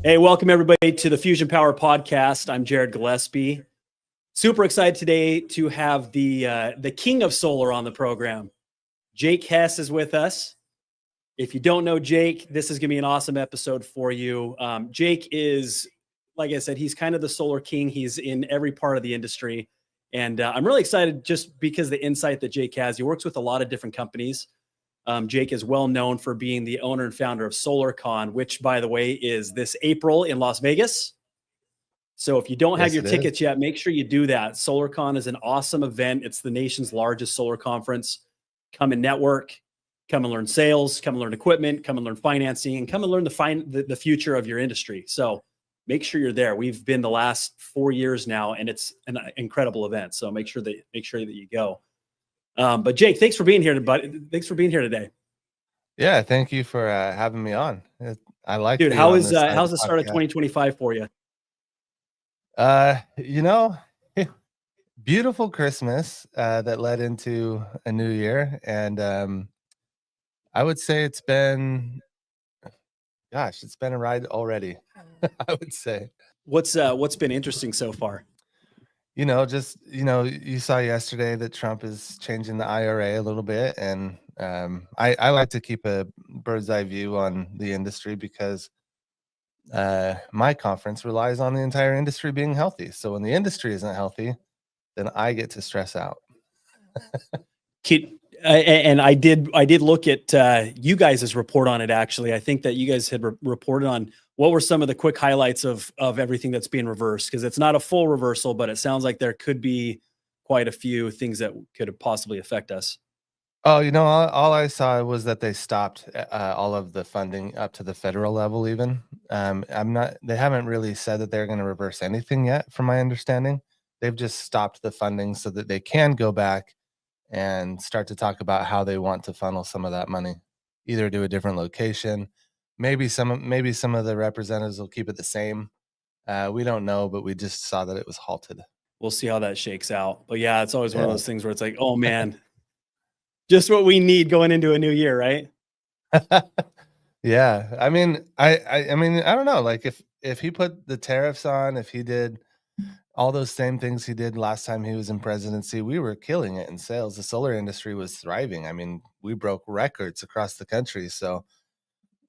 Hey, welcome everybody to the Fusion Power Podcast. I'm Jared Gillespie. Super excited today to have the king of solar on the program. Jake Hess is with us. If you don't know Jake, this is going to be an awesome episode for you. Jake is, like I said, he's kind of the solar king. He's in every part of the industry. And I'm really excited just because the insight that Jake has. He works with a lot of different companies. Jake is well known for being the owner and founder of SolarCon, which, by the way, is this April in Las Vegas. So if you don't have your tickets yet, make sure you do that. SolarCon is an awesome event. It's the nation's largest solar conference. Come and network, come and learn sales, come and learn equipment, come and learn financing, and come and learn the future of your industry. So make sure you're there. We've been the last 4 years now, and it's an incredible event. So make sure that you go. But Jake, thanks for being here, buddy. Thanks for being here today. Yeah, thank you for having me on. I like. Dude, how's the start of 2025 for you? Beautiful Christmas that led into a new year, and I would say it's been a ride already. I would say. What's been interesting so far? You saw yesterday that Trump is changing the IRA a little bit, and I like to keep a bird's eye view on the industry because my conference relies on the entire industry being healthy. So when the industry isn't healthy, then I get to stress out. And I did look at you guys' report on it. Actually, I think that you guys had reported on what were some of the quick highlights of everything that's being reversed, because it's not a full reversal, but it sounds like there could be quite a few things that could possibly affect us. Oh, all I saw was that they stopped all of the funding up to the federal level. Even they haven't really said that they're going to reverse anything yet, from my understanding. They've just stopped the funding so that they can go back and start to talk about how they want to funnel some of that money, either to a different location. Maybe some of the representatives will keep it the same. We don't know, but we just saw that it was halted. We'll see how that shakes out. But yeah, it's always one of those things where it's like, oh man, just what we need going into a new year, right? Yeah. I mean, I don't know. Like if he put the tariffs on, if he did all those same things he did last time he was in presidency, we were killing it in sales. The solar industry was thriving. I mean, we broke records across the country. So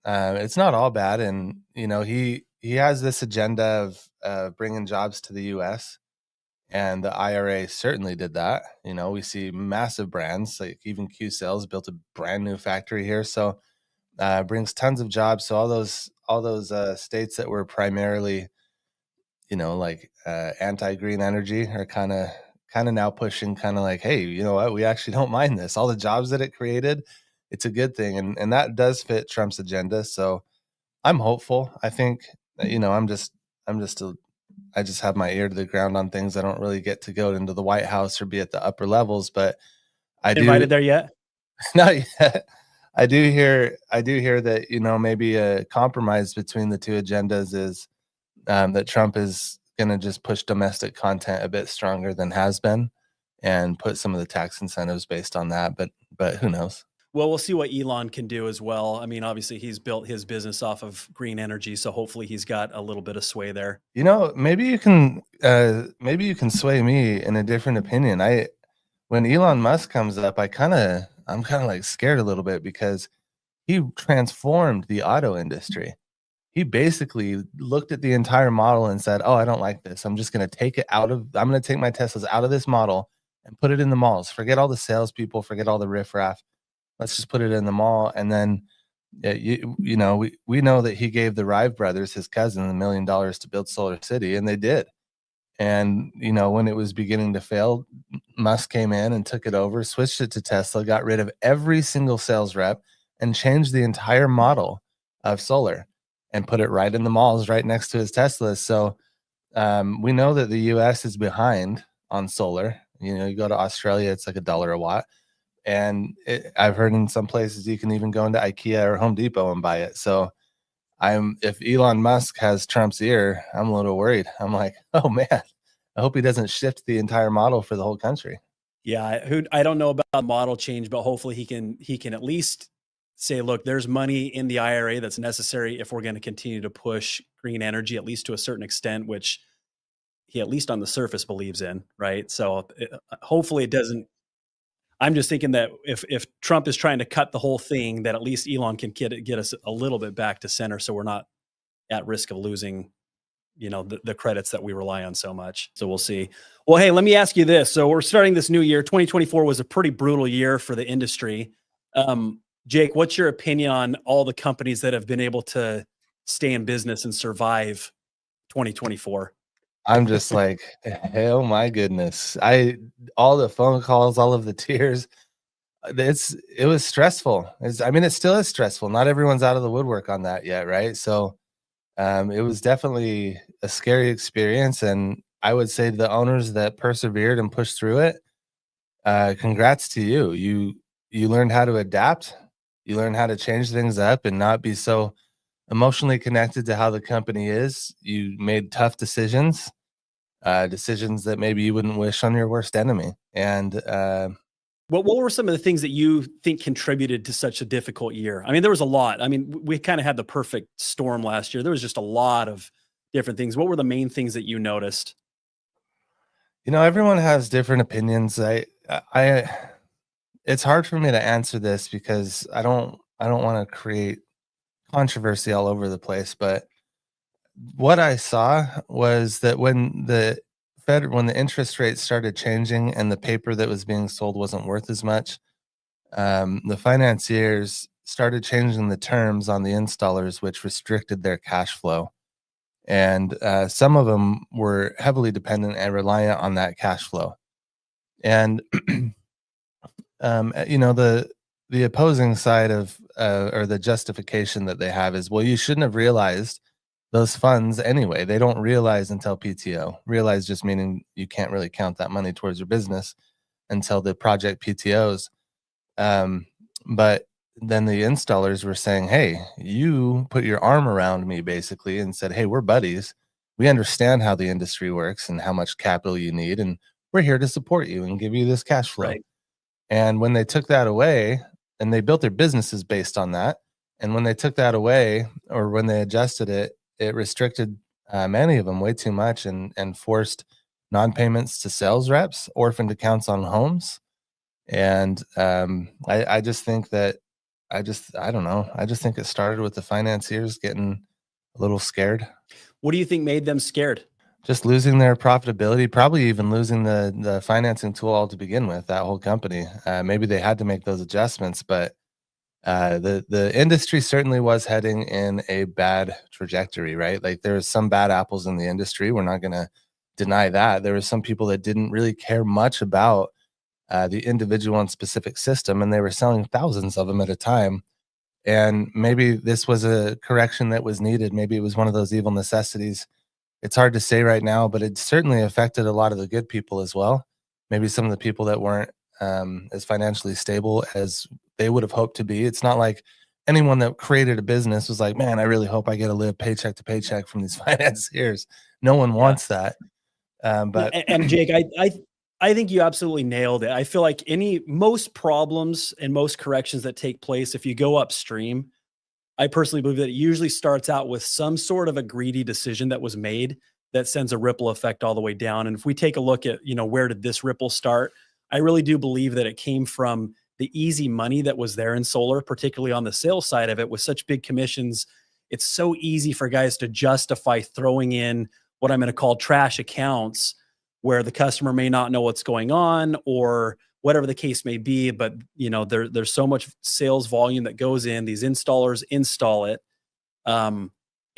it's not all bad. And, he has this agenda of bringing jobs to the U.S., and the IRA certainly did that. We see massive brands, like even Q Sales built a brand new factory here. So brings tons of jobs. So all those states that were primarily, anti-green energy are kind of now pushing like, hey, you know what? We actually don't mind this. All the jobs that it created, it's a good thing. And that does fit Trump's agenda. So I'm hopeful. I think, I just have my ear to the ground on things. I don't really get to go into the White House or be at the upper levels, but I do. Invited there yet? Not yet. I do hear that, maybe a compromise between the two agendas is that Trump is going to just push domestic content a bit stronger than has been and put some of the tax incentives based on that. But who knows? Well, we'll see what Elon can do as well. I mean, obviously he's built his business off of green energy, so hopefully he's got a little bit of sway there. Maybe you can sway me in a different opinion. When Elon Musk comes up, I'm kind of like scared a little bit because he transformed the auto industry. He basically looked at the entire model and said, "Oh, I don't like this. I'm just going to take I'm going to take my Teslas out of this model and put it in the malls. Forget all the salespeople, forget all the riffraff. Let's just put it in the mall." And then, we know that he gave the Rive brothers, his cousin, $1 million to build Solar City, and they did. And, when it was beginning to fail, Musk came in and took it over, switched it to Tesla, got rid of every single sales rep, and changed the entire model of solar and put it right in the malls, right next to his Teslas. So we know that the U.S. is behind on solar. You go to Australia, it's like $1 a watt. And I've heard in some places you can even go into IKEA or Home Depot and buy it. So if Elon Musk has Trump's ear, I'm a little worried. I'm like, oh man, I hope he doesn't shift the entire model for the whole country. Yeah, I don't know about model change, but hopefully he can at least say, look, there's money in the IRA that's necessary if we're going to continue to push green energy, at least to a certain extent, which he, at least on the surface, believes in, right? So hopefully it doesn't. I'm just thinking that if Trump is trying to cut the whole thing, that at least Elon can get us a little bit back to center, so we're not at risk of losing, the credits that we rely on so much. So we'll see. Well, hey, let me ask you this. So we're starting this new year. 2024 was a pretty brutal year for the industry. Jake, what's your opinion on all the companies that have been able to stay in business and survive 2024? I'm just like, oh my goodness. All the phone calls, all of the tears. It was stressful. I mean, it still is stressful. Not everyone's out of the woodwork on that yet, right? So it was definitely a scary experience. And I would say to the owners that persevered and pushed through it, congrats to you. You learned how to adapt. You learned how to change things up and not be so emotionally connected to how the company is. You made tough decisions, decisions that maybe you wouldn't wish on your worst enemy. And what were some of the things that you think contributed to such a difficult year? I mean, there was a lot. I mean, we kind of had the perfect storm last year. There was just a lot of different things. What were the main things that you noticed? everyone has different opinions. It's hard for me to answer this because I don't want to create controversy all over the place, but what I saw was that when the interest rates started changing and the paper that was being sold wasn't worth as much, the financiers started changing the terms on the installers, which restricted their cash flow. And some of them were heavily dependent and reliant on that cash flow. And the opposing side of or the justification that they have is, well, you shouldn't have realized those funds anyway. They don't realize until PTO. Realize just meaning you can't really count that money towards your business until the project PTOs. But then the installers were saying, hey, you put your arm around me basically and said, hey, we're buddies. We understand how the industry works and how much capital you need, and we're here to support you and give you this cash flow. Right. And when they took that away, and they built their businesses based on that, and when they took that away or when they adjusted it, it restricted many of them way too much and forced non-payments to sales reps, orphaned accounts on homes. And I just think that I don't know. I just think it started with the financiers getting a little scared. What do you think made them scared? Just losing their profitability, probably even losing the financing tool all to begin with, that whole company. Maybe they had to make those adjustments, but the industry certainly was heading in a bad trajectory, right? Like there was some bad apples in the industry. We're not going to deny that. There was some people that didn't really care much about the individual and specific system, and they were selling thousands of them at a time. And maybe this was a correction that was needed. Maybe it was one of those evil necessities. It's hard to say right now, but it certainly affected a lot of the good people as well. Maybe some of the people that weren't as financially stable as they would have hoped to be. It's not like anyone that created a business was like, man, I really hope I get to live paycheck to paycheck from these financiers. No one wants that. But and Jake, I think you absolutely nailed it. I feel like most problems and most corrections that take place, if you go upstream, I personally believe that it usually starts out with some sort of a greedy decision that was made that sends a ripple effect all the way down. And if we take a look at, where did this ripple start? I really do believe that it came from the easy money that was there in solar, particularly on the sales side of it. With such big commissions, it's so easy for guys to justify throwing in what I'm going to call trash accounts, where the customer may not know what's going on or whatever the case may be. But there's so much sales volume that goes in. These installers install it.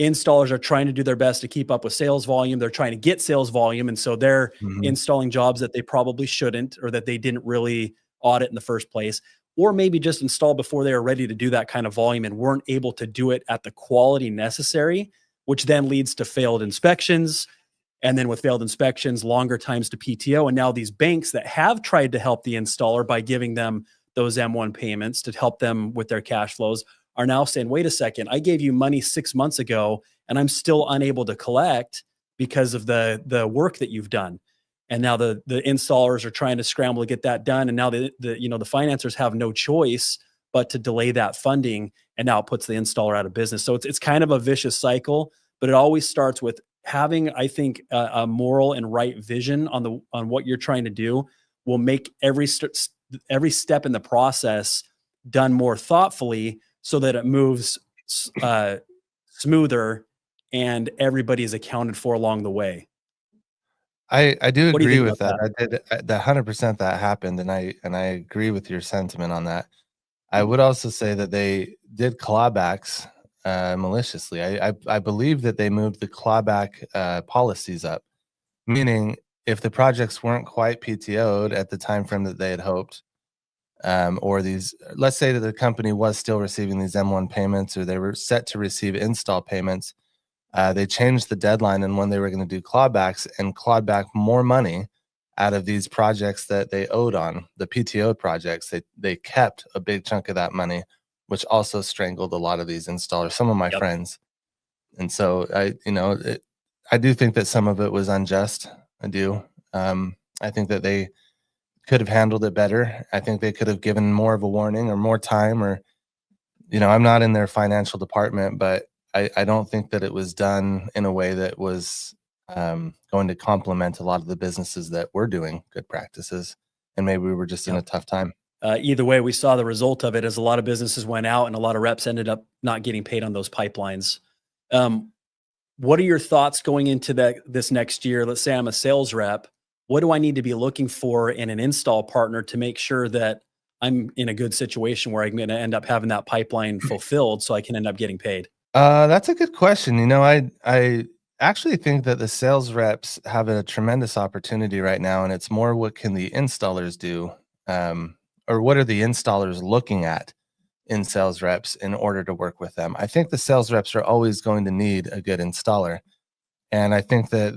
Installers are trying to do their best to keep up with sales volume. They're trying to get sales volume. And so they're installing jobs that they probably shouldn't, or that they didn't really audit in the first place, or maybe just install before they were ready to do that kind of volume and weren't able to do it at the quality necessary, which then leads to failed inspections. And then with failed inspections, longer times to PTO. And now these banks that have tried to help the installer by giving them those M1 payments to help them with their cash flows are now saying, wait a second, I gave you money 6 months ago and I'm still unable to collect because of the work that you've done. And now the installers are trying to scramble to get that done. And now the financiers have no choice but to delay that funding, and now it puts the installer out of business. So it's kind of a vicious cycle, but it always starts with having, I think, a moral and right vision on what you're trying to do will make every step in the process done more thoughtfully, so that it moves smoother and everybody is accounted for along the way. I do What do you agree think with about that. that? I did that 100% that happened, and I agree with your sentiment on that. I would also say that they did clawbacks maliciously. I believe that they moved the clawback policies up, meaning if the projects weren't quite PTO'd at the time frame that they had hoped, or these, let's say that the company was still receiving these M1 payments, or they were set to receive install payments, they changed the deadline and when they were going to do clawbacks and clawed back more money out of these projects that they owed on the PTO projects. They kept a big chunk of that money, which also strangled a lot of these installers, some of my Yep. friends. And so I do think that some of it was unjust. I do. I think that they could have handled it better. I think they could have given more of a warning or more time, or, I'm not in their financial department, but I don't think that it was done in a way that was going to complement a lot of the businesses that were doing good practices. And maybe we were just in a Yep. tough time. Either way, we saw the result of it as a lot of businesses went out and a lot of reps ended up not getting paid on those pipelines. What are your thoughts going into this next year? Let's say I'm a sales rep. What do I need to be looking for in an install partner to make sure that I'm in a good situation where I'm going to end up having that pipeline fulfilled so I can end up getting paid? That's a good question. I actually think that the sales reps have a tremendous opportunity right now, and it's more what can the installers do, or what are the installers looking at in sales reps in order to work with them. I think the sales reps are always going to need a good installer, and I think that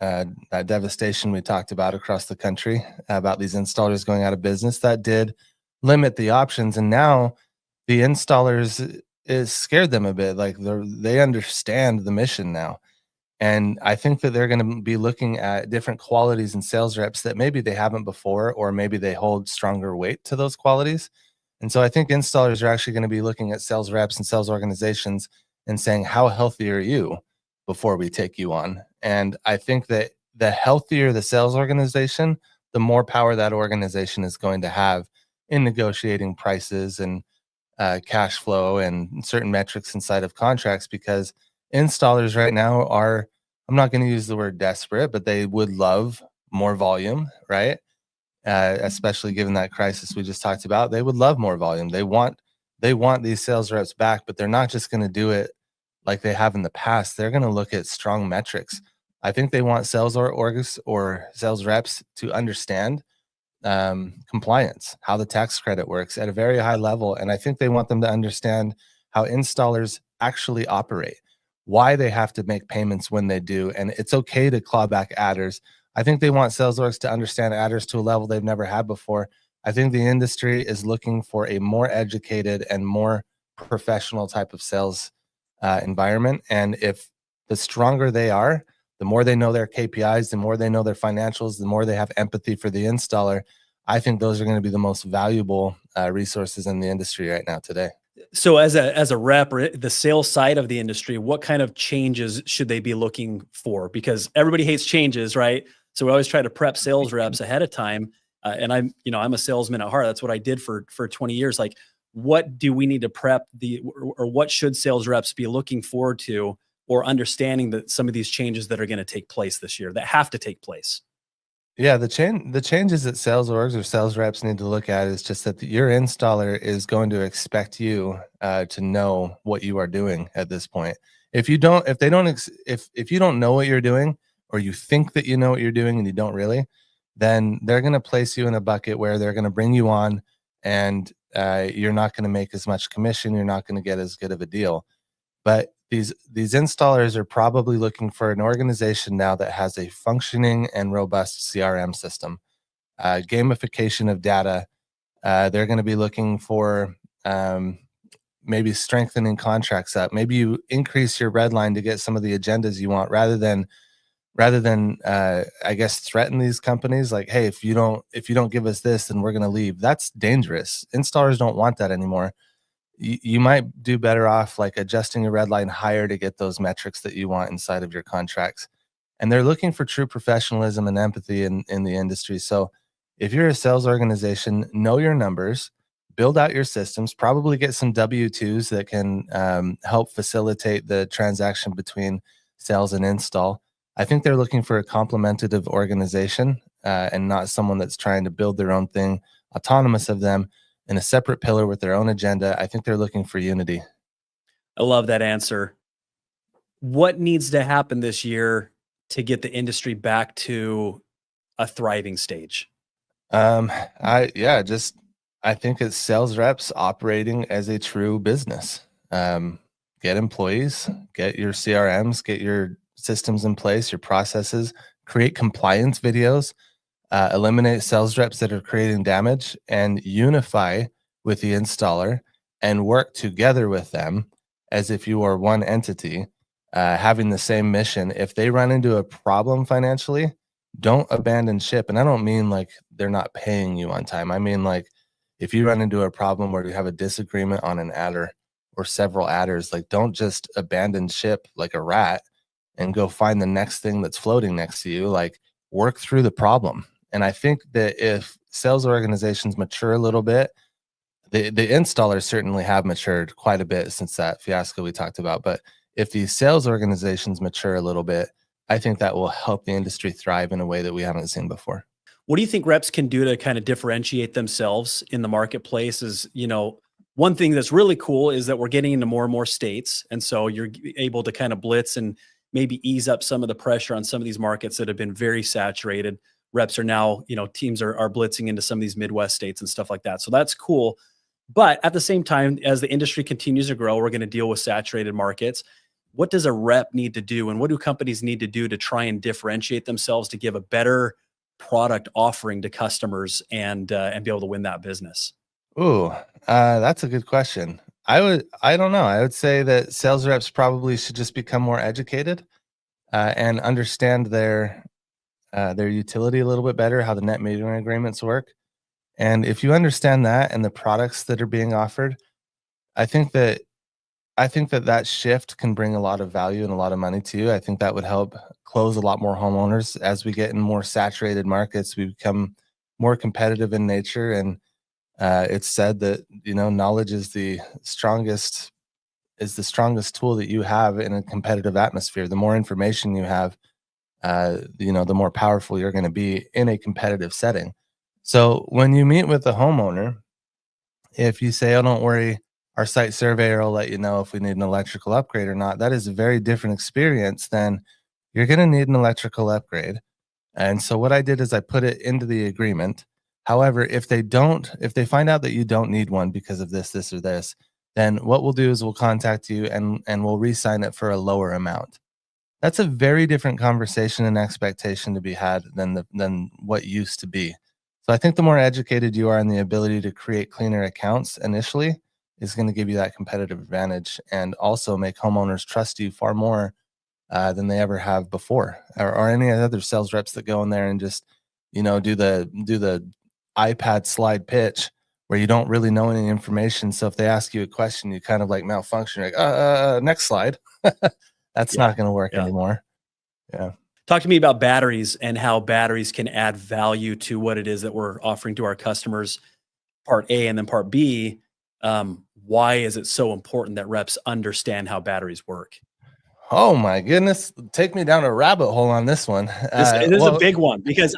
that devastation we talked about across the country about these installers going out of business, that did limit the options, and now the installers is scared them a bit. Like they understand the mission now. And I think that they're going to be looking at different qualities in sales reps that maybe they haven't before, or maybe they hold stronger weight to those qualities. And so I think installers are actually going to be looking at sales reps and sales organizations and saying, how healthy are you before we take you on? And I think that the healthier the sales organization, the more power that organization is going to have in negotiating prices and cash flow and certain metrics inside of contracts, because installers right now are, I'm not going to use the word desperate, but they would love more volume, right? Especially given that crisis we just talked about, they would love more volume. They want these sales reps back, but they're not just going to do it like they have in the past. They're going to look at strong metrics. I think they want sales orgs or sales reps to understand compliance, how the tax credit works at a very high level. And I think they want them to understand how installers actually operate, why they have to make payments when they do. And it's okay to claw back adders. I think they want sales orgs to understand adders to a level they've never had before. I think the industry is looking for a more educated and more professional type of sales environment. And if the stronger they are, the more they know their KPIs, the more they know their financials, the more they have empathy for the installer. I think those are going to be the most valuable resources in the industry right now today. So as a rep or the sales side of the industry, what kind of changes should they be looking for? Because everybody hates changes, right? So we always try to prep sales reps ahead of time. And I'm a salesman at heart. That's what I did for 20 years. Like, what do we need to prep or what should sales reps be looking forward to, or understanding that some of these changes that are going to take place this year, that have to take place? Yeah, the changes that sales orgs or sales reps need to look at is just that your installer is going to expect you to know what you are doing at this point. If you don't, if you don't know what you're doing, or you think that you know what you're doing and you don't really, then they're going to place you in a bucket where they're going to bring you on, and you're not going to make as much commission. You're not going to get as good of a deal. But these installers are probably looking for an organization now that has a functioning and robust CRM system, gamification of data. They're going to be looking for maybe strengthening contracts up. Maybe you increase your red line to get some of the agendas you want, rather than rather than I guess threaten these companies like, hey, if you don't give us this, then we're going to leave. That's dangerous. Installers don't want that anymore. You might do better off like adjusting your red line higher to get those metrics that you want inside of your contracts. And they're looking for true professionalism and empathy in the industry. So if you're a sales organization, know your numbers, build out your systems, probably get some W-2s that can help facilitate the transaction between sales and install. I think they're looking for a complementative organization and not someone that's trying to build their own thing autonomous of them in a separate pillar with their own agenda. I think they're looking for unity. I love that answer. What needs to happen this year to get the industry back to a thriving stage? Just I think it's sales reps operating as a true business. Get employees, get your CRMs, get your systems in place, your processes, create compliance videos, eliminate sales reps that are creating damage, and unify with the installer and work together with them as if you are one entity, having the same mission. If they run into a problem financially, don't abandon ship. And I don't mean like they're not paying you on time. I mean like if you run into a problem where you have a disagreement on an adder or several adders, like don't just abandon ship like a rat and go find the next thing that's floating next to you. Like work through the problem. And I think that if sales organizations mature a little bit, the installers certainly have matured quite a bit since that fiasco we talked about. But if these sales organizations mature a little bit, I think that will help the industry thrive in a way that we haven't seen before. What do you think reps can do to kind of differentiate themselves in the marketplace? Is, one thing that's really cool is that we're getting into more and more states. And so you're able to kind of blitz and maybe ease up some of the pressure on some of these markets that have been very saturated. Reps are now, teams are blitzing into some of these Midwest states and stuff like that. So that's cool. But at the same time, as the industry continues to grow, we're going to deal with saturated markets. What does a rep need to do, and what do companies need to do to try and differentiate themselves to give a better product offering to customers and be able to win that business? Ooh, that's a good question. I don't know. I would say that sales reps probably should just become more educated and understand their utility a little bit better, how the net metering agreements work. And if you understand that and the products that are being offered, I think that that shift can bring a lot of value and a lot of money to you. I think that would help close a lot more homeowners as we get in more saturated markets. We become more competitive in nature, and it's said that knowledge is the strongest tool that you have in a competitive atmosphere. The more information you have, the more powerful you're going to be in a competitive setting. So when you meet with the homeowner, if you say, "Oh, don't worry, our site surveyor will let you know if we need an electrical upgrade or not," that is a very different experience than you're going to need an electrical upgrade. And so what I did is I put it into the agreement. However, if they find out that you don't need one because of this or this, then what we'll do is we'll contact you and we'll re-sign it for a lower amount. That's a very different conversation and expectation to be had than what used to be. So I think the more educated you are in the ability to create cleaner accounts initially is going to give you that competitive advantage and also make homeowners trust you far more than they ever have before, or any other sales reps that go in there and just do the iPad slide pitch where you don't really know any information. So if they ask you a question, you kind of like malfunction. You're like, next slide. That's Yeah. not going to work Yeah. anymore. Yeah. Talk to me about batteries and how batteries can add value to what it is that we're offering to our customers, part A, and then part B. Why is it so important that reps understand how batteries work? Oh my goodness. Take me down a rabbit hole on this one. This is a big one because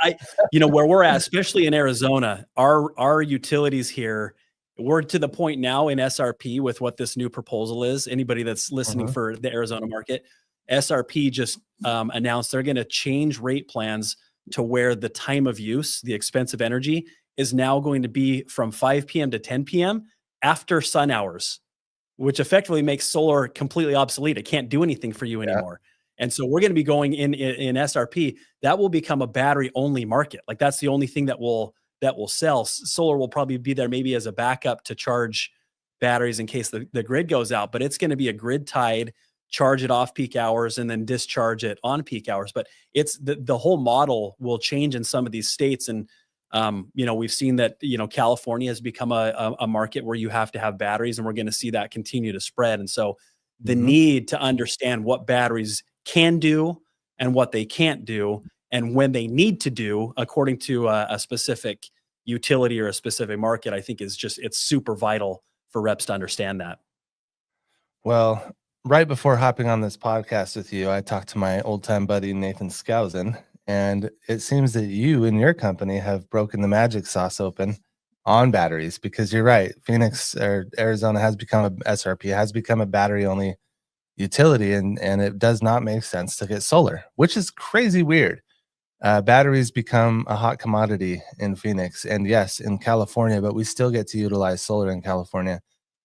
where we're at, especially in Arizona, our utilities here, we're to the point now in SRP with what this new proposal is. Anybody that's listening Mhm. for the Arizona market, SRP just announced they're going to change rate plans to where the time of use, the expensive energy, is now going to be from 5 p.m. to 10 p.m. after sun hours, which effectively makes solar completely obsolete. It can't do anything for you Yeah. anymore. And so we're going to be going in SRP. That will become a battery only market. Like that's the only thing that will sell. Solar will probably be there maybe as a backup to charge batteries in case the grid goes out, but it's going to be a grid tied charge it off peak hours and then discharge it on peak hours. But it's the whole model will change in some of these states. And, we've seen that, California has become a market where you have to have batteries, and we're going to see that continue to spread. And so the need to understand what batteries can do and what they can't do, and when they need to do according to a specific utility or a specific market, I think it's super vital for reps to understand that. Well, right before hopping on this podcast with you, I talked to my old time buddy, Nathan Skousen, and it seems that you and your company have broken the magic sauce open on batteries, because you're right. Phoenix or Arizona has become SRP has become a battery only utility, and it does not make sense to get solar, which is crazy weird. Batteries become a hot commodity in Phoenix, and yes, in California, but we still get to utilize solar in California.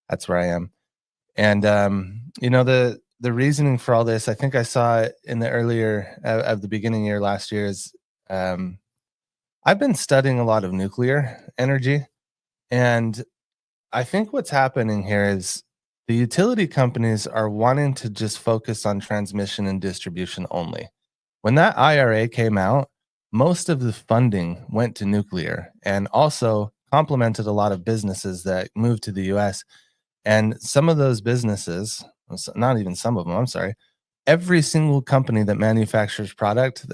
That's where I am. And the reasoning for all this, I think I saw it in the earlier of the beginning year last year, is I've been studying a lot of nuclear energy, and I think what's happening here is the utility companies are wanting to just focus on transmission and distribution only. When that IRA came out, most of the funding went to nuclear, and also complemented a lot of businesses that moved to the US. And some of those businesses, not even some of them, I'm sorry, every single company that manufactures product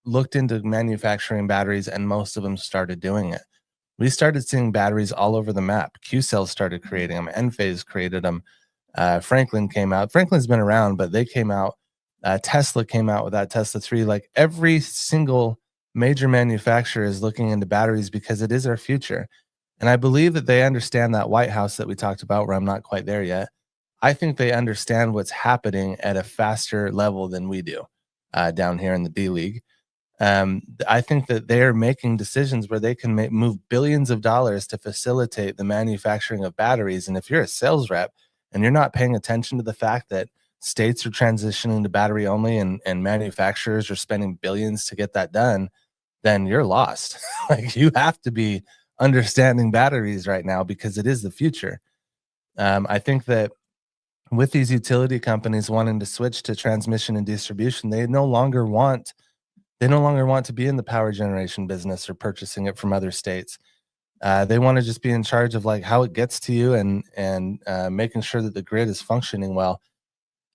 looked into manufacturing batteries, and most of them started doing it. We started seeing batteries all over the map. Q-Cells started creating them. Enphase created them. Franklin came out. Franklin's been around, but they came out. Tesla came out with that Tesla 3. Like every single major manufacturer is looking into batteries because it is our future. And I believe that they understand that White House that we talked about, where I'm not quite there yet. I think they understand what's happening at a faster level than we do down here in the D League. I think that they're making decisions where they can move billions of dollars to facilitate the manufacturing of batteries. And if you're a sales rep and you're not paying attention to the fact that states are transitioning to battery only, and manufacturers are spending billions to get that done, then you're lost. Like, you have to be understanding batteries right now, because it is the future. I think that with these utility companies wanting to switch to transmission and distribution, they no longer want to be in the power generation business or purchasing it from other states. They want to just be in charge of like how it gets to you, and making sure that the grid is functioning well.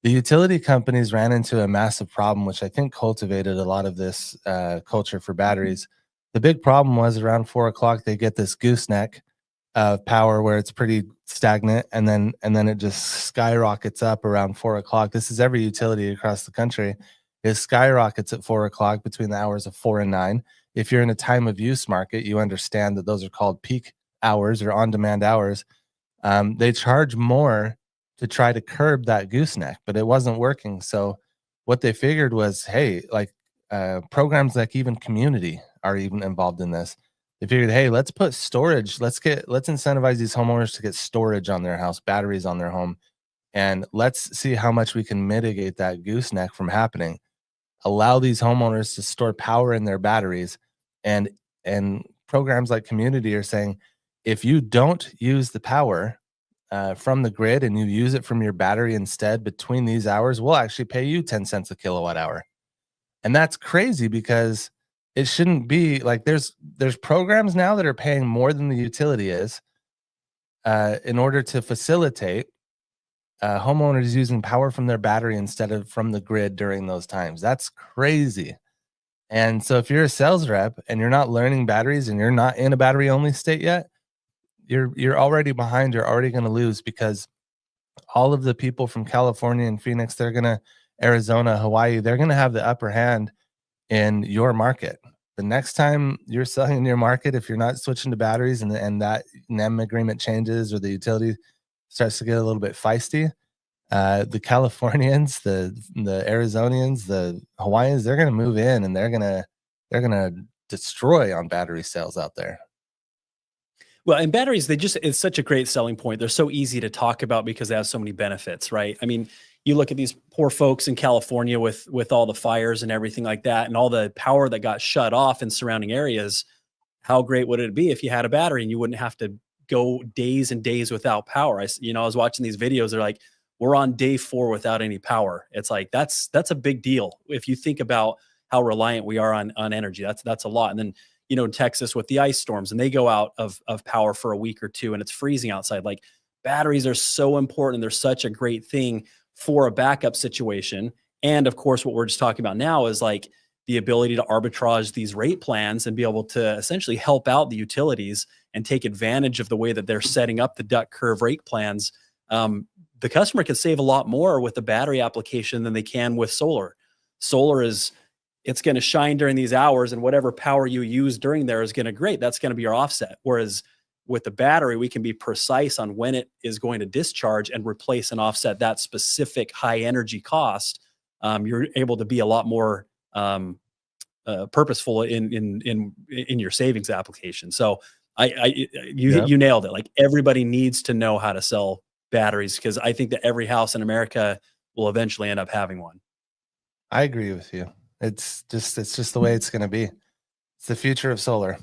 The utility companies ran into a massive problem, which I think cultivated a lot of this culture for batteries. The big problem was around 4 o'clock, they get this gooseneck of power where it's pretty stagnant, and then it just skyrockets up around 4 o'clock. This is every utility across the country. It skyrockets at 4 o'clock between the hours of 4 and 9. If you're in a time of use market, you understand that those are called peak hours or on-demand hours. They charge more to try to curb that gooseneck, but it wasn't working. So what they figured was, hey, like programs like even Community are even involved in this. They figured, hey, let's put storage. Let's incentivize these homeowners to get storage on their house, batteries on their home, and let's see how much we can mitigate that gooseneck from happening. Allow these homeowners to store power in their batteries, and programs like Community are saying, if you don't use the power from the grid and you use it from your battery instead between these hours, we'll actually pay you 10 cents a kilowatt hour. And that's crazy, because it shouldn't be like there's programs now that are paying more than the utility is in order to facilitate homeowners using power from their battery instead of from the grid during those times. That's crazy. And so if you're a sales rep and you're not learning batteries and you're not in a battery only state yet, you're already behind. You're already going to lose, because all of the people from California and Phoenix, Arizona, Hawaii, they're going to have the upper hand in your market. The next time you're selling in your market, if you're not switching to batteries, and that NEM agreement changes or the utility starts to get a little bit feisty, the Californians, the Arizonians, the Hawaiians, they're going to move in, and they're going to destroy on battery sales out there. Well, and batteries, it's such a great selling point. They're so easy to talk about because they have so many benefits, right? I mean, you look at these poor folks in California with all the fires and everything like that, and all the power that got shut off in surrounding areas. How great would it be if you had a battery and you wouldn't have to go days and days without power? I was watching these videos. They're like, we're on day 4 without any power. It's like that's a big deal if you think about how reliant we are on energy. That's a lot. And then in Texas with the ice storms, and they go out of power for a week or two, and it's freezing outside. Like, batteries are so important. They're such a great thing for a backup situation. And of course, what we're just talking about now is like the ability to arbitrage these rate plans and be able to essentially help out the utilities and take advantage of the way that they're setting up the duck curve rate plans. The customer can save a lot more with the battery application than they can with solar. Solar it's going to shine during these hours, and whatever power you use during there is going to great. That's going to be your offset. Whereas with the battery, we can be precise on when it is going to discharge and replace and offset that specific high energy cost. You're able to be a lot more purposeful in your savings application. So Yep. you nailed it. Like, everybody needs to know how to sell batteries, because I think that every house in America will eventually end up having one. I agree with you. It's just the way it's going to be. It's the future of solar.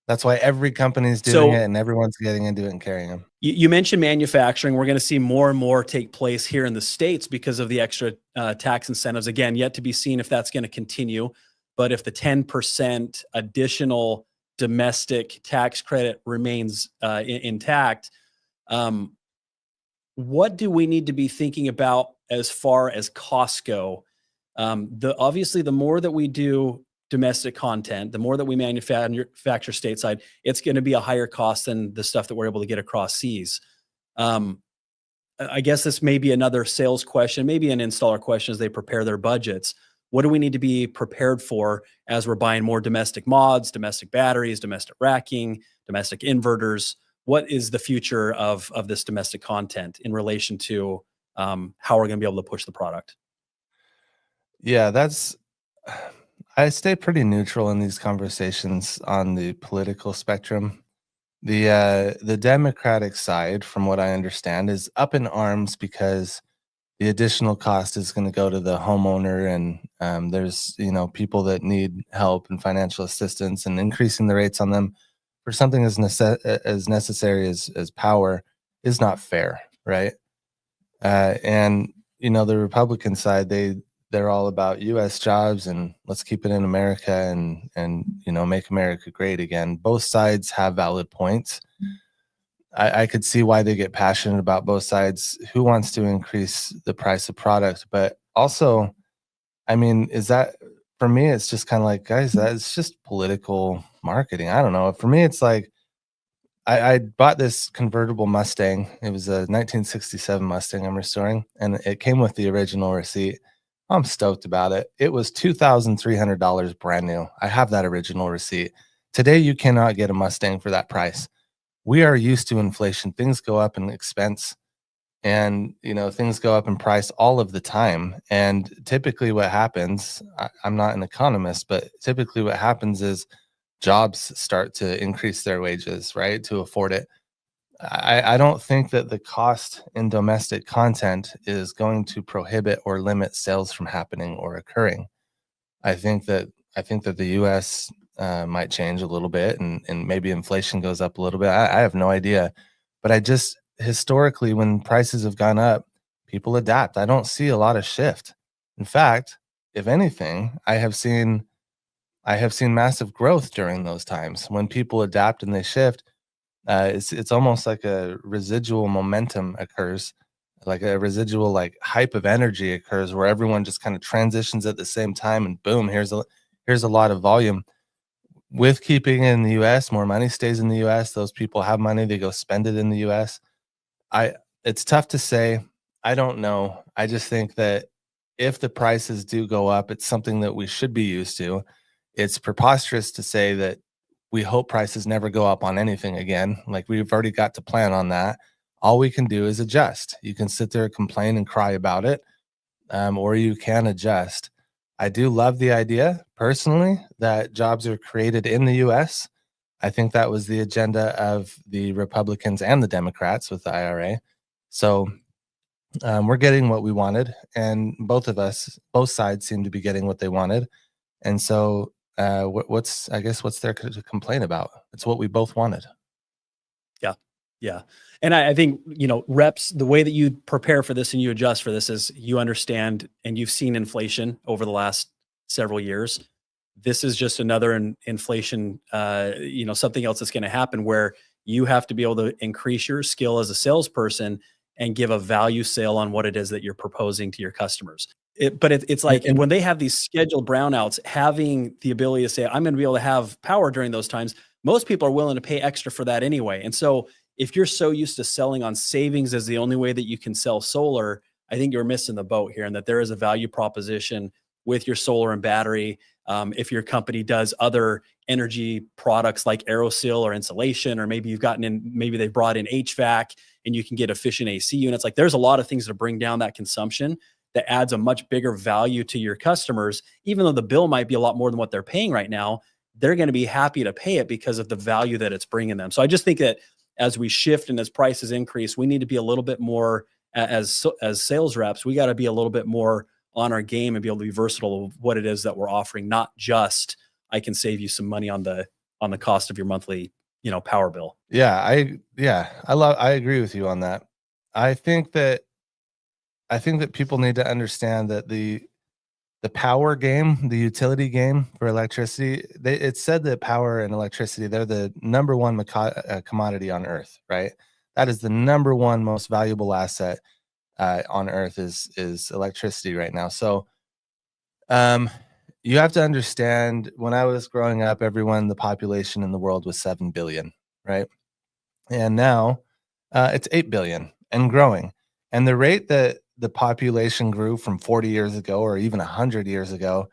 That's why every company's doing it, So and everyone's getting into it and carrying them. you mentioned manufacturing. We're going to see more and more take place here in the States because of the extra tax incentives. Again, yet to be seen if that's going to continue. But if the 10% additional domestic tax credit remains intact, what do we need to be thinking about as far as costs go? Obviously, the more that we do domestic content, the more that we manufacture stateside, it's going to be a higher cost than the stuff that we're able to get across seas. I guess this may be another sales question, maybe an installer question as they prepare their budgets. What do we need to be prepared for as we're buying more domestic mods, domestic batteries, domestic racking, domestic inverters? What is the future of this domestic content in relation to how we're going to be able to push the product? Yeah, I stay pretty neutral in these conversations on the political spectrum. The Democratic side, from what I understand, is up in arms because the additional cost is going to go to the homeowner, and there's people that need help and financial assistance, and increasing the rates on them for something as necessary as power is not fair, right? And the Republican side, they're all about U.S. jobs and let's keep it in America and make America great again. Both sides have valid points. I could see why they get passionate about both sides. Who wants to increase the price of product? But also, I mean, is that for me? It's just kind of like, guys, that's just political marketing. I don't know. For me, it's like I bought this convertible Mustang. It was a 1967 Mustang I'm restoring, and it came with the original receipt. I'm stoked about it. It was $2,300 brand new. I have that original receipt. Today, you cannot get a Mustang for that price. We are used to inflation. Things go up in expense, and things go up in price all of the time. And typically what happens, I'm not an economist, but typically what happens is jobs start to increase their wages, right, to afford it. I don't think that the cost in domestic content is going to prohibit or limit sales from happening or occurring. I think that the U.S. Might change a little bit, and maybe inflation goes up a little bit. I have no idea, but I just historically, when prices have gone up, people adapt. I don't see a lot of shift. In fact, if anything, I have seen massive growth during those times when people adapt and they shift. It's almost like a residual momentum occurs, like a residual like hype of energy occurs where everyone just kind of transitions at the same time, and boom, here's a lot of volume. With keeping it in the U.S., more money stays in the U.S. Those people have money, they go spend it in the U.S. I It's tough to say. I don't know. I just think that if the prices do go up, it's something that we should be used to. It's preposterous to say that we hope prices never go up on anything again. Like, we've already got to plan on that. All we can do is adjust. You can sit there, complain, and cry about it, or you can adjust. I do love the idea personally that jobs are created in the US. I think that was the agenda of the Republicans and the Democrats with the IRA. So we're getting what we wanted, and both sides seem to be getting what they wanted. And so, what's there to complain about? It's what we both wanted. Yeah. Yeah. And I think, reps, the way that you prepare for this and you adjust for this is you understand and you've seen inflation over the last several years. This is just another inflation, something else that's going to happen where you have to be able to increase your skill as a salesperson and give a value sale on what it is that you're proposing to your customers. It's like And when they have these scheduled brownouts, having the ability to say, I'm going to be able to have power during those times, most people are willing to pay extra for that anyway. And so if you're so used to selling on savings as the only way that you can sell solar, I think you're missing the boat here, and that there is a value proposition with your solar and battery. If your company does other energy products like aerosil or insulation, or maybe they've brought in HVAC and you can get efficient AC units. Like there's a lot of things to bring down that consumption that adds a much bigger value to your customers. Even though the bill might be a lot more than what they're paying right now, they're going to be happy to pay it because of the value that it's bringing them. So I just think that as we shift and as prices increase, we need to be a little bit more as sales reps. We got to be a little bit more on our game and be able to be versatile of what it is that we're offering, not just I can save you some money on the cost of your monthly, power bill. I agree with you on that. I think that people need to understand that the power game, the utility game for electricity, it's said that power and electricity, they're the number one commodity on earth, right? That is the number one most valuable asset on earth is electricity right now. So you have to understand, when I was growing up, the population in the world was 7 billion, right? And now it's 8 billion and growing. And the rate that the population grew from 40 years ago or even 100 years ago,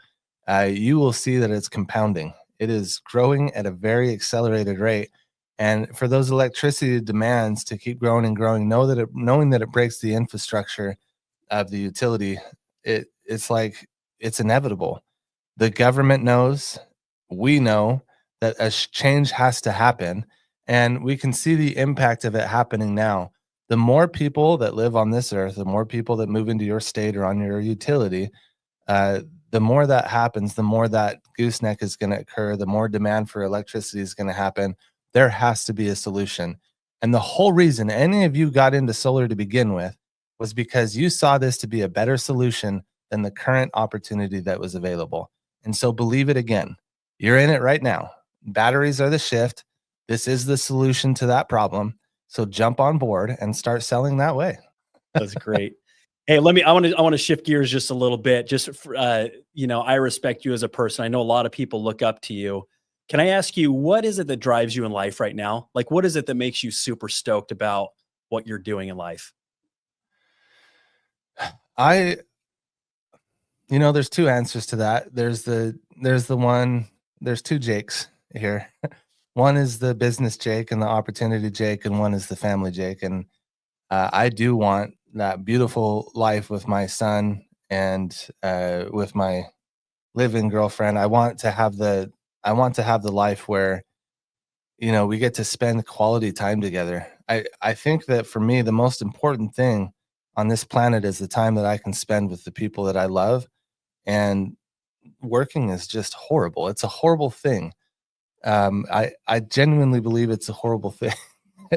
you will see that it's compounding. It is growing at a very accelerated rate. And for those electricity demands to keep growing and growing, knowing that it breaks the infrastructure of the utility, it's inevitable. The government knows, we know that a change has to happen, and we can see the impact of it happening now. The more people that live on this earth, the more people that move into your state or on your utility, the more that happens, the more that gooseneck is going to occur, the more demand for electricity is going to happen. There has to be a solution. And the whole reason any of you got into solar to begin with was because you saw this to be a better solution than the current opportunity that was available. And so believe it again, you're in it right now. Batteries are the shift. This is the solution to that problem. So jump on board and start selling that way. That's great. Hey, I want to shift gears just a little bit. Just for, I respect you as a person. I know a lot of people look up to you. Can I ask you, what is it that drives you in life right now? Like, what is it that makes you super stoked about what you're doing in life? There's two answers to that. There's two Jakes here. One is the business Jake and the opportunity Jake, and one is the family Jake. And I do want that beautiful life with my son and with my live-in girlfriend. I want to have the life where, we get to spend quality time together. I think that for me, the most important thing on this planet is the time that I can spend with the people that I love. And working is just horrible. It's a horrible thing. I genuinely believe it's a horrible thing.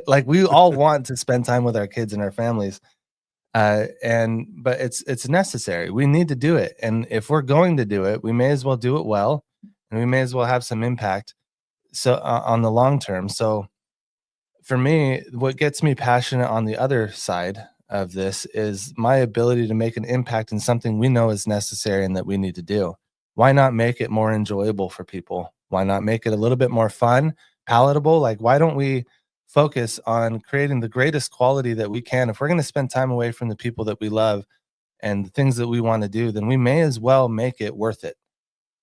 Like, we all want to spend time with our kids and our families. But it's necessary. We need to do it. And if we're going to do it, we may as well do it well, and we may as well have some impact. So on the long term. So for me, what gets me passionate on the other side of this is my ability to make an impact in something we know is necessary and that we need to do. Why not make it more enjoyable for people? Why not make it a little bit more fun, palatable? Like, why don't we focus on creating the greatest quality that we can? If we're going to spend time away from the people that we love and the things that we want to do, then we may as well make it worth it.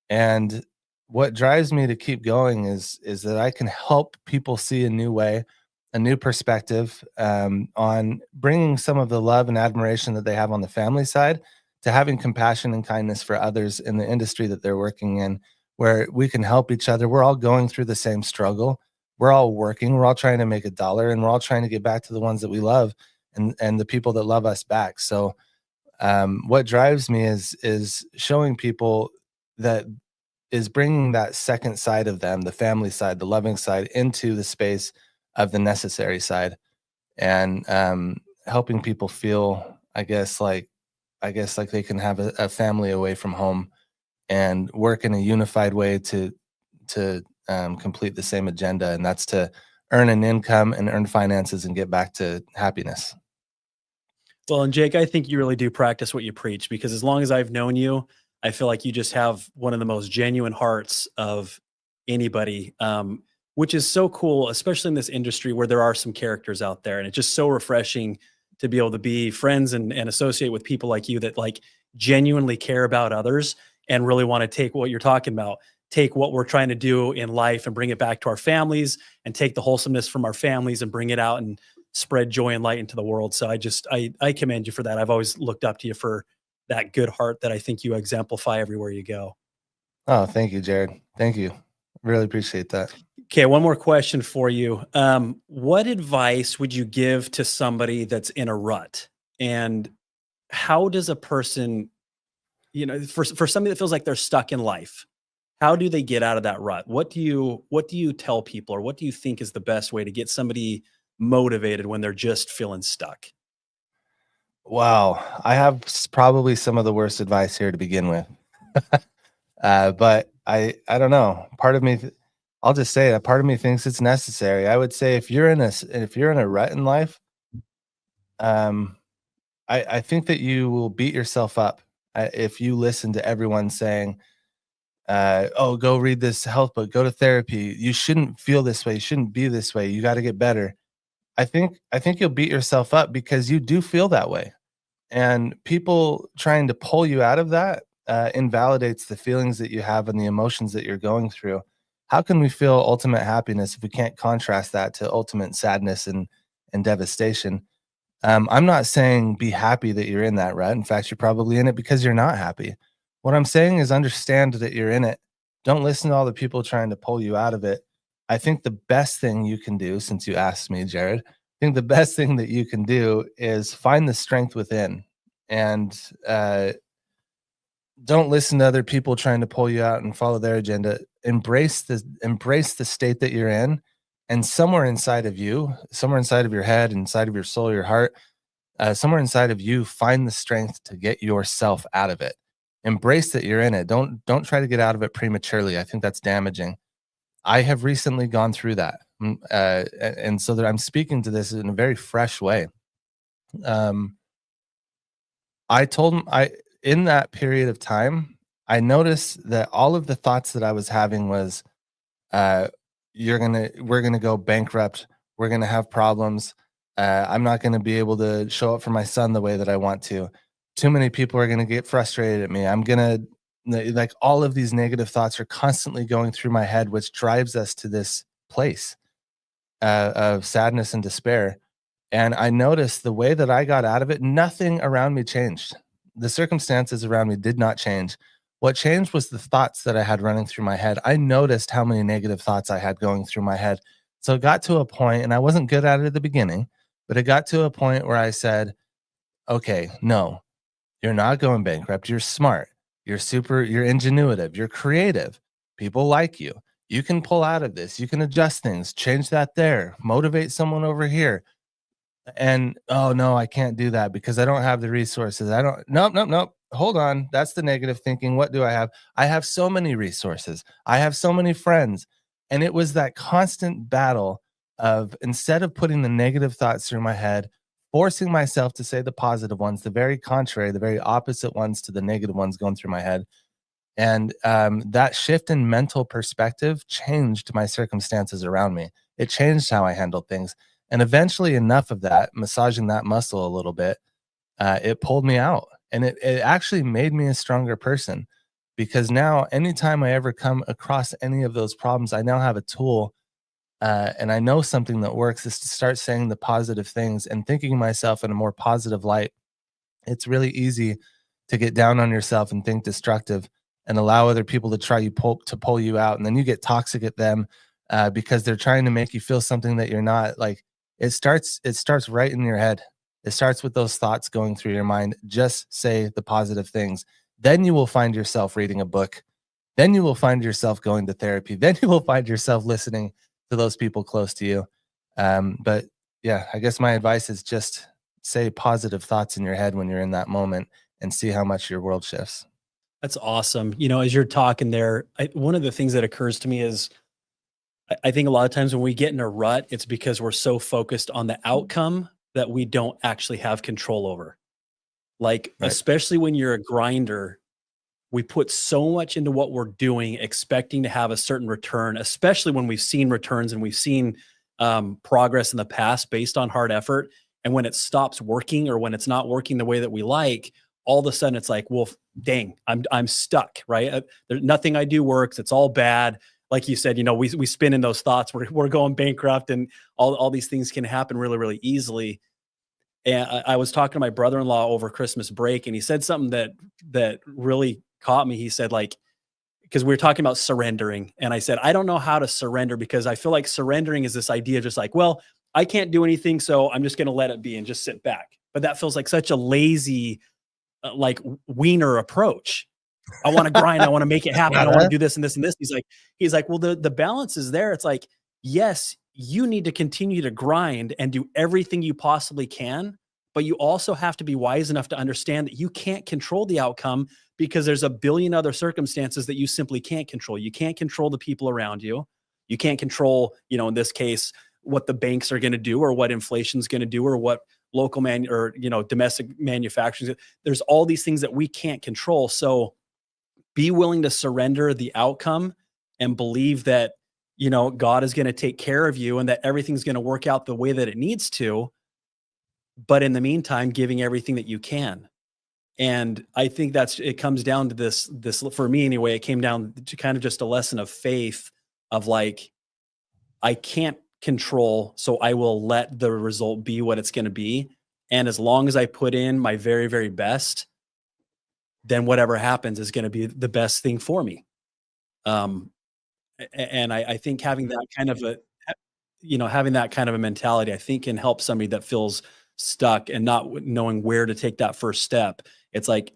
And what drives me to keep going is that I can help people see a new way, a new perspective on bringing some of the love and admiration that they have on the family side to having compassion and kindness for others in the industry that they're working in, where we can help each other. We're all going through the same struggle. We're all working. We're all trying to make a dollar, and we're all trying to get back to the ones that we love and the people that love us back. So what drives me is showing people that is bringing that second side of them, the family side, the loving side, into the space of the necessary side. and helping people feel, I guess like they can have a family away from home and work in a unified way to complete the same agenda, and that's to earn an income and earn finances and get back to happiness. Well, and Jake, I think you really do practice what you preach, because as long as I've known you, I feel like you just have one of the most genuine hearts of anybody, which is so cool, especially in this industry where there are some characters out there. And it's just so refreshing to be able to be friends and associate with people like you that like genuinely care about others and really want to take what you're talking about, take what we're trying to do in life and bring it back to our families, and take the wholesomeness from our families and bring it out and spread joy and light into the world. So I commend you for that. I've always looked up to you for that good heart that I think you exemplify everywhere you go. Oh, thank you, Jared. Thank you. Really appreciate that. Okay, one more question for you. What advice would you give to somebody that's in a rut? And how does a person, for somebody that feels like they're stuck in life, how do they get out of that rut? What do you tell people, or what do you think is the best way to get somebody motivated when they're just feeling stuck? Wow, I have probably some of the worst advice here to begin with. But I don't know. Part of me, I'll just say that part of me thinks it's necessary. I would say if you're in a rut in life, um, I think that you will beat yourself up if you listen to everyone saying, "Oh, go read this health book, go to therapy. You shouldn't feel this way. You shouldn't be this way. You got to get better." I think you'll beat yourself up because you do feel that way, and people trying to pull you out of that invalidates the feelings that you have and the emotions that you're going through. How can we feel ultimate happiness if we can't contrast that to ultimate sadness and devastation? I'm not saying be happy that you're in that rut. In fact, you're probably in it because you're not happy. What I'm saying is understand that you're in it. Don't listen to all the people trying to pull you out of it. I think the best thing you can do, since you asked me, Jared, I think the best thing that you can do is find the strength within, and don't listen to other people trying to pull you out and follow their agenda. Embrace the state that you're in, and somewhere inside of you, somewhere inside of your head, inside of your soul, your heart, somewhere inside of you, find the strength to get yourself out of it. Embrace that you're in it. Don't try to get out of it prematurely. I think that's damaging. I have recently gone through that, and so that I'm speaking to this in a very fresh way. Um, I told him I in that period of time, I noticed that all of the thoughts that I was having was, uh, we're gonna go bankrupt. We're gonna have problems. I'm not gonna be able to show up for my son the way that I want to. Too many people are gonna get frustrated at me. Like all of these negative thoughts are constantly going through my head, which drives us to this place of sadness and despair. And I noticed the way that I got out of it, nothing around me changed. The circumstances around me did not change. What changed was the thoughts that I had running through my head. I noticed how many negative thoughts I had going through my head. So it got to a point, and I wasn't good at it at the beginning, but it got to a point where I said, okay, no, you're not going bankrupt. You're smart. You're ingenuitive. You're creative. People like you. You can pull out of this. You can adjust things, change that there, motivate someone over here. And oh no, I can't do that because I don't have the resources. I don't, nope, nope, nope. Hold on. That's the negative thinking. What do I have? I have so many resources. I have so many friends. And it was that constant battle of, instead of putting the negative thoughts through my head, forcing myself to say the positive ones, the very contrary, the very opposite ones to the negative ones going through my head. And that shift in mental perspective changed my circumstances around me. It changed how I handled things. And eventually, enough of that, massaging that muscle a little bit, it pulled me out. And it actually made me a stronger person, because now, anytime I ever come across any of those problems, I now have a tool, and I know something that works is to start saying the positive things and thinking of myself in a more positive light. It's really easy to get down on yourself and think destructive and allow other people to pull you out, and then you get toxic at them because they're trying to make you feel something that you're not. Like, it starts right in your head. It starts with those thoughts going through your mind. Just say the positive things. Then you will find yourself reading a book. Then you will find yourself going to therapy. Then you will find yourself listening to those people close to you. But yeah, I guess my advice is just say positive thoughts in your head when you're in that moment and see how much your world shifts. That's awesome. As you're talking there, one of the things that occurs to me is I think a lot of times when we get in a rut, it's because we're so focused on the outcome that we don't actually have control over. Like, Right. especially when you're a grinder, we put so much into what we're doing, expecting to have a certain return, especially when we've seen returns and we've seen progress in the past based on hard effort. And when it stops working or when it's not working the way that we like, all of a sudden it's like, well, dang, I'm stuck, right? There's nothing I do works. It's all bad. Like you said, we spin in those thoughts. We're going bankrupt, and all these things can happen really, really easily. And I was talking to my brother-in-law over Christmas break, and he said something that really caught me. He said, like, because we were talking about surrendering, and I said, I don't know how to surrender, because I feel like surrendering is this idea of just like, well, I can't do anything, so I'm just going to let it be and just sit back. But that feels like such a lazy, like wiener approach. I want to grind. I want to make it happen. I want to do this and this and this. He's like, well, the balance is there. It's like, yes, you need to continue to grind and do everything you possibly can, but you also have to be wise enough to understand that you can't control the outcome, because there's a billion other circumstances that you simply can't control. You can't control the people around you. You can't control, in this case, what the banks are going to do, or what inflation's going to do, or what local domestic manufacturing. There's all these things that we can't control. So be willing to surrender the outcome and believe that, God is going to take care of you and that everything's going to work out the way that it needs to. But in the meantime, giving everything that you can. And I think it comes down to this, for me anyway, it came down to kind of just a lesson of faith of like, I can't control, so I will let the result be what it's going to be. And as long as I put in my very, very best, then whatever happens is going to be the best thing for me. Um, and I think having that kind of having that kind of a mentality, I think, can help somebody that feels stuck and not knowing where to take that first step. It's like,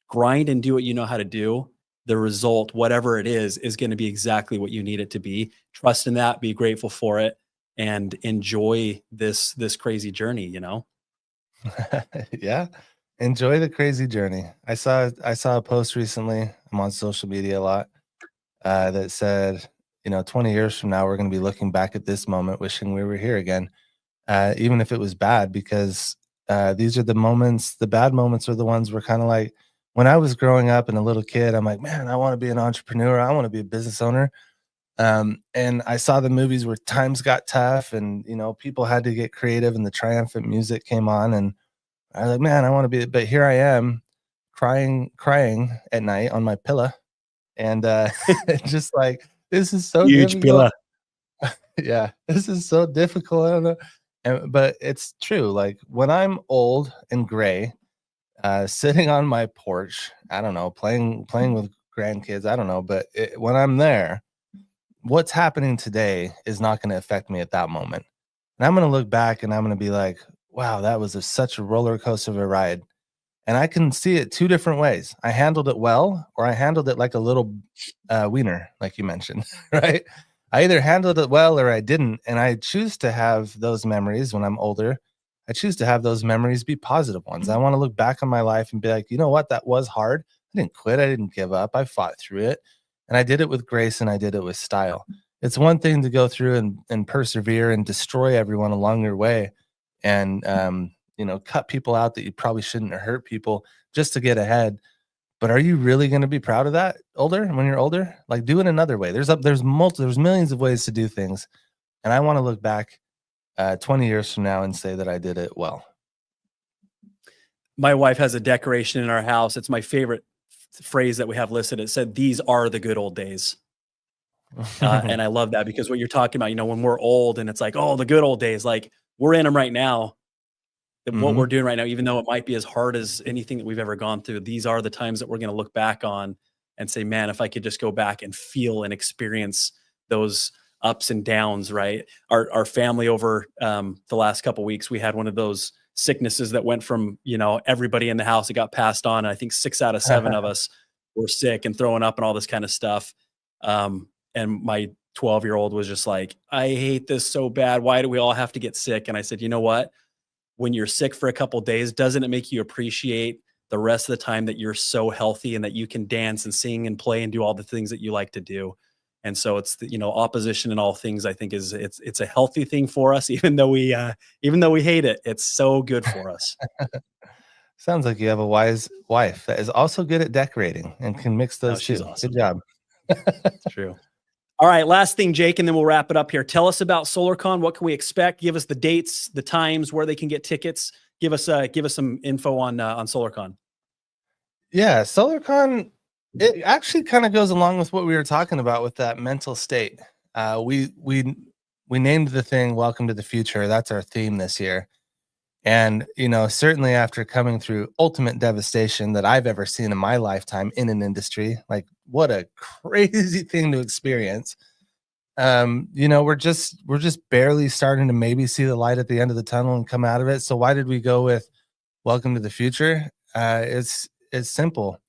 grind and do what you know how to do. The result, whatever it is going to be exactly what you need it to be. Trust in that, be grateful for it, and enjoy this crazy journey, Yeah. Enjoy the crazy journey. I saw a post recently. I'm on social media a lot, that said, 20 years from now, we're going to be looking back at this moment, wishing we were here again, even if it was bad, because these are the moments. The bad moments are the ones where kind of like when I was growing up and a little kid, I'm like, man, I want to be an entrepreneur. I want to be a business owner. And I saw the movies where times got tough, and people had to get creative, and the triumphant music came on, and I was like, man, I want to be. But here I am, crying at night on my pillow, and just like, this is so Huge difficult. pillar. Yeah, this is so difficult. I don't know. But it's true. Like when I'm old and gray, sitting on my porch, I don't know, playing with grandkids, I don't know. But when I'm there, what's happening today is not going to affect me at that moment. And I'm going to look back and I'm going to be like, wow, that was such a roller coaster of a ride. And I can see it two different ways. I handled it well, or I handled it like a little wiener, like you mentioned, right? I either handled it well or I didn't. And I choose to have those memories when I'm older. I choose to have those memories be positive ones. I want to look back on my life and be like, you know what? That was hard. I didn't quit. I didn't give up. I fought through it. And I did it with grace, and I did it with style. It's one thing to go through and persevere and destroy everyone along your way, and cut people out that you probably shouldn't, or hurt people just to get ahead. But are you really going to be proud of that when you're older? Like, do it another way. There's millions of ways to do things. And I want to look back 20 years from now and say that I did it well. My wife has a decoration in our house. It's my favorite phrase that we have listed. It said, "These are the good old days." And I love that, because what you're talking about, when we're old and it's like, oh, the good old days, like we're in them right now. What we're doing right now, even though it might be as hard as anything that we've ever gone through, these are the times that we're going to look back on and say, man, if I could just go back and feel and experience those ups and downs, right? Our family over the last couple of weeks, we had one of those sicknesses that went from, everybody in the house, it got passed on. And I think 6 out of 7 of us were sick and throwing up and all this kind of stuff. And my 12-year-old was just like, I hate this so bad. Why do we all have to get sick? And I said, you know what? When you're sick for a couple of days, doesn't it make you appreciate the rest of the time that you're so healthy and that you can dance and sing and play and do all the things that you like to do? And so it's the, opposition in all things, I think it's a healthy thing for us, even though we hate it. It's so good for us. Sounds like you have a wise wife that is also good at decorating and can mix No, those she's two. awesome. Good job. It's true. All right, last thing, Jake, and then we'll wrap it up here. Tell us about SolarCon. What can we expect? Give us the dates, the times, where they can get tickets. Give us some info on SolarCon. Yeah, SolarCon, it actually kind of goes along with what we were talking about with that mental state. We named the thing "Welcome to the Future." That's our theme this year. And certainly after coming through ultimate devastation that I've ever seen in my lifetime in an industry, like what a crazy thing to experience. We're just barely starting to maybe see the light at the end of the tunnel and come out of it. So why did we go with "Welcome to the Future"? It's simple.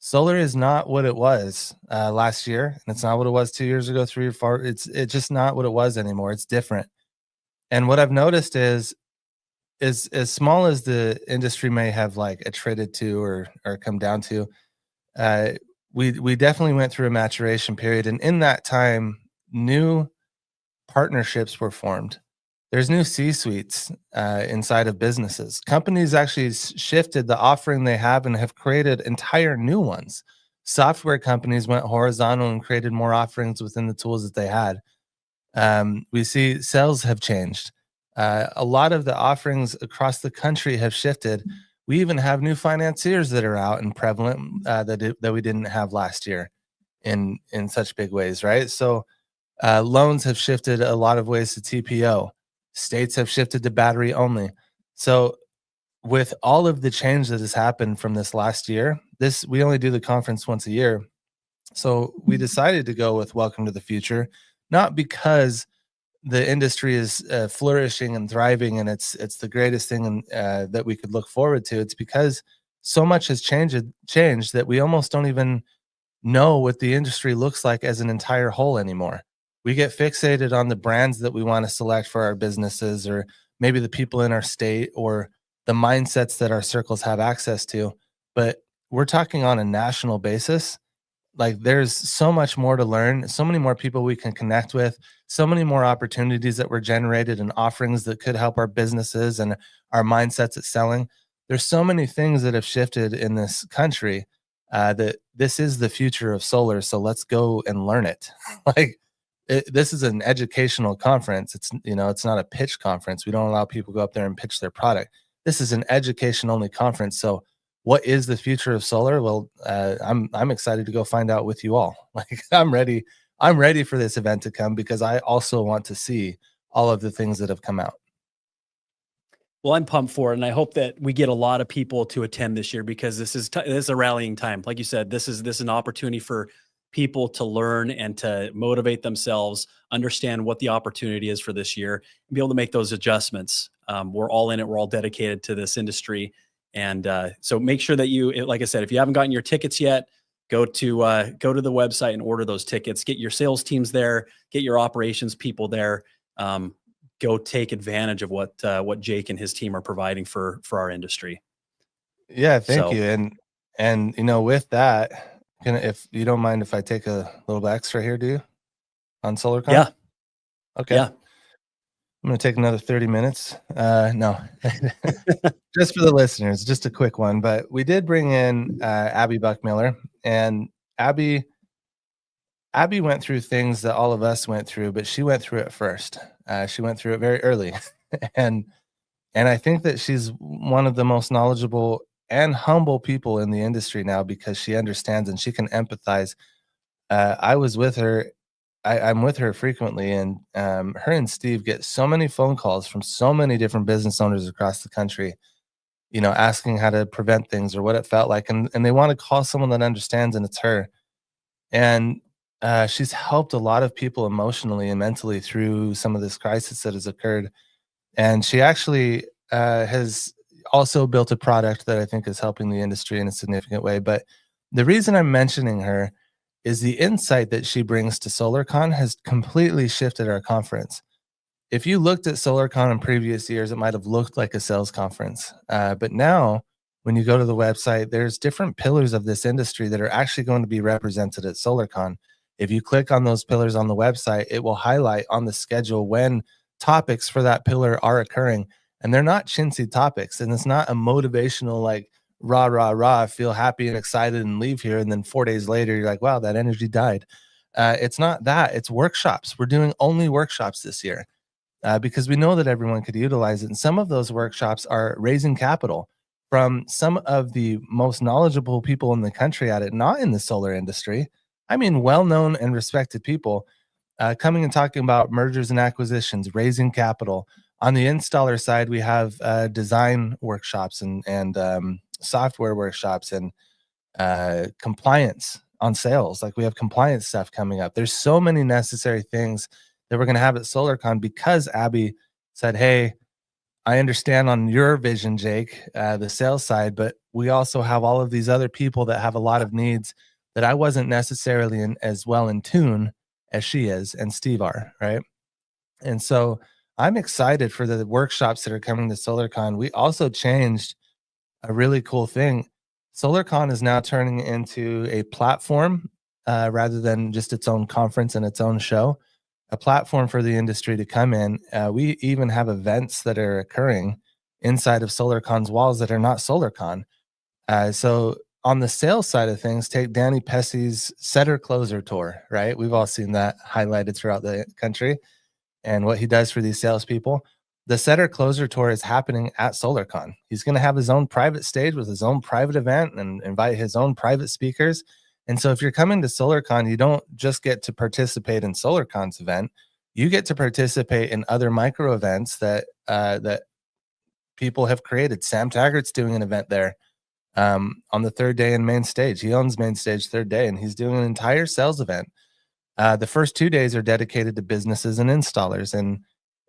Solar is not what it was last year, and it's not what it was 2 years ago, 3 or 4. It's just not what it was anymore. It's different. And what I've noticed is as small as the industry may have like attrited to or come down to, uh, we definitely went through a maturation period, and in that time, new partnerships were formed. There's new C-suites inside of businesses. Companies actually shifted the offering they have and have created entire new ones. Software companies went horizontal and created more offerings within the tools that they had. We see sales have changed. A lot of the offerings across the country have shifted. We even have new financiers that are out and prevalent that we didn't have last year in such big ways, right? So loans have shifted a lot of ways to TPO. States have shifted to battery only. So with all of the change that has happened from this last year, we only do the conference once a year. So we decided to go with "Welcome to the Future," not because the industry is flourishing and thriving and it's the greatest thing that we could look forward to. It's because so much has changed that we almost don't even know what the industry looks like as an entire whole anymore. We get fixated on the brands that we want to select for our businesses, or maybe the people in our state, or the mindsets that our circles have access to. But we're talking on a national basis. Like there's so much more to learn, so many more people we can connect with, so many more opportunities that were generated and offerings that could help our businesses and our mindsets at selling. There's so many things that have shifted in this country that this is the future of solar. So let's go and learn it. This is an educational conference. It's not a pitch conference. We don't allow people to go up there and pitch their product. This is an education only conference. So what is the future of solar? Well, I'm excited to go find out with you all. Like I'm ready for this event to come because I also want to see all of the things that have come out. Well, I'm pumped for it, and I hope that we get a lot of people to attend this year because this is a rallying time. Like you said, this is an opportunity for people to learn and to motivate themselves, understand what the opportunity is for this year, and be able to make those adjustments. We're all in it. We're all dedicated to this industry. And so make sure that like I said, if you haven't gotten your tickets yet, go to the website and order those tickets. Get your sales teams there, get your operations people there. Go take advantage of what Jake and his team are providing for our industry. Yeah, thank you. And with that, if you don't mind if I take a little bit extra here, do you? On SolarCon? Yeah. Okay. Yeah. I'm going to take another 30 minutes. No, just for the listeners, just a quick one. But we did bring in Abby Buckmiller, and Abby went through things that all of us went through, but she went through it first. She went through it very early, and I think that she's one of the most knowledgeable and humble people in the industry now because she understands and she can empathize. I was with her. I'm with her frequently, and her and Steve get so many phone calls from so many different business owners across the country, asking how to prevent things or what it felt like. And they want to call someone that understands, and it's her. And she's helped a lot of people emotionally and mentally through some of this crisis that has occurred. And she actually has also built a product that I think is helping the industry in a significant way. But the reason I'm mentioning her is the insight that she brings to SolarCon has completely shifted our conference. If you looked at SolarCon in previous years, it might have looked like a sales conference. But now, when you go to the website, there's different pillars of this industry that are actually going to be represented at SolarCon. If you click on those pillars on the website, it will highlight on the schedule when topics for that pillar are occurring. And they're not chintzy topics. And it's not a motivational, like, rah, rah, rah, feel happy and excited and leave here. And then 4 days later, you're like, wow, that energy died. It's not that. It's workshops. We're doing only workshops this year. Because we know that everyone could utilize it. And some of those workshops are raising capital from some of the most knowledgeable people in the country at it, not in the solar industry. I mean, well-known and respected people coming and talking about mergers and acquisitions, raising capital. On the installer side, we have design workshops and software workshops and compliance on sales. Like, we have compliance stuff coming up. There's so many necessary things that we're going to have at SolarCon because Abby said, hey, I understand on your vision, Jake, the sales side, but we also have all of these other people that have a lot of needs that I wasn't necessarily as well in tune as she is and Steve are, right? And so I'm excited for the workshops that are coming to SolarCon. We also changed a really cool thing. SolarCon is now turning into a platform rather than just its own conference and its own show. A platform for the industry to come in. We even have events that are occurring inside of SolarCon's walls that are not SolarCon. So on the sales side of things, take Danny Pessy's Setter Closer Tour, right? We've all seen that highlighted throughout the country and what he does for these salespeople. The Setter Closer Tour is happening at SolarCon. He's going to have his own private stage with his own private event and invite his own private speakers. And so if you're coming to SolarCon, you don't just get to participate in SolarCon's event. You get to participate in other micro events that people have created. Sam Taggart's doing an event there on the third day in main stage. He owns main stage third day, and he's doing an entire sales event. The first 2 days are dedicated to businesses and installers.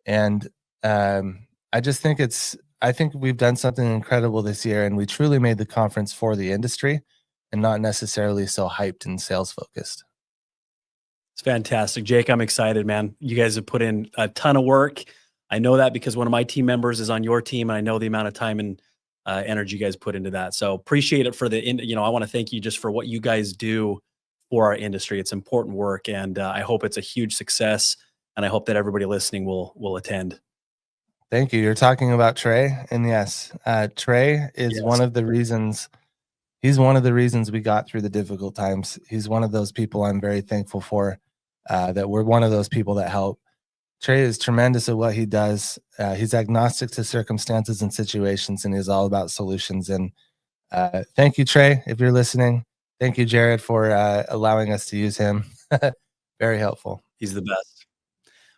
And I think we've done something incredible this year, and we truly made the conference for the industry and not necessarily so hyped and sales focused. It's fantastic. Jake, I'm excited, man. You guys have put in a ton of work. I know that because one of my team members is on your team, and I know the amount of time and energy you guys put into that. So appreciate it for I want to thank you just for what you guys do for our industry. It's important work, and I hope it's a huge success, and I hope that everybody listening will attend. Thank you. You're talking about Trey, and yes, Trey is one of the reasons. He's one of the reasons we got through the difficult times. He's one of those people I'm very thankful for, that we're one of those people that help. Trey is tremendous at what he does. He's agnostic to circumstances and situations, and he's all about solutions. And thank you, Trey, if you're listening. Thank you, Jared, for allowing us to use him. Very helpful. He's the best.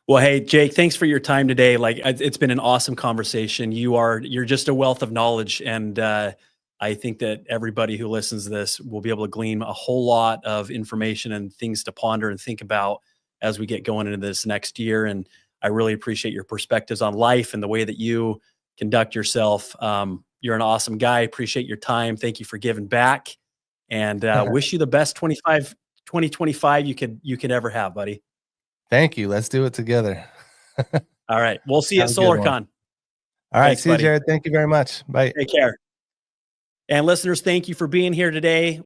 Well, hey, Jake, thanks for your time today. Like, it's been an awesome conversation. You're just a wealth of knowledge, and I think that everybody who listens to this will be able to glean a whole lot of information and things to ponder and think about as we get going into this next year. And I really appreciate your perspectives on life and the way that you conduct yourself. You're an awesome guy. Appreciate your time. Thank you for giving back, and wish you the best 2025 you could ever have, buddy. Thank you. Let's do it together. All right. We'll see you at SolarCon. All right. See you, Jared. Thank you very much. Bye. Take care. And listeners, thank you for being here today.